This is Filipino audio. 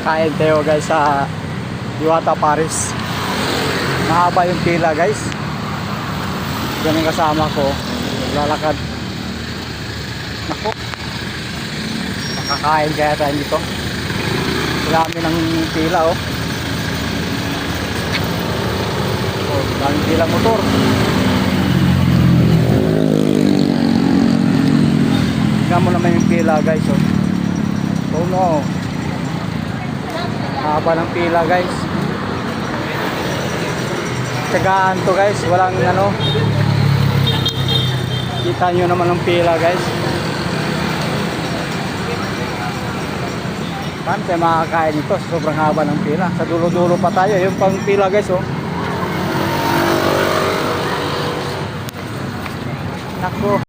Kakain tayo guys sa Diwata Paris. Mahaba yung pila guys. Yan yung kasama ko. Lalakad. Naku. Makakain kaya tayo dito. Dami ng pila oh. Oh, daming pila motor. Tingnan mo naman yung pila guys oh. Oh no. Haba ng pila guys. Tsagaan to guys. Walang ano. Kita nyo naman ang pila guys. Paano tayo makakain dito? Sobrang haba ng pila. Sa dulo-dulo pa tayo. Yung pang pila guys oh. Naku.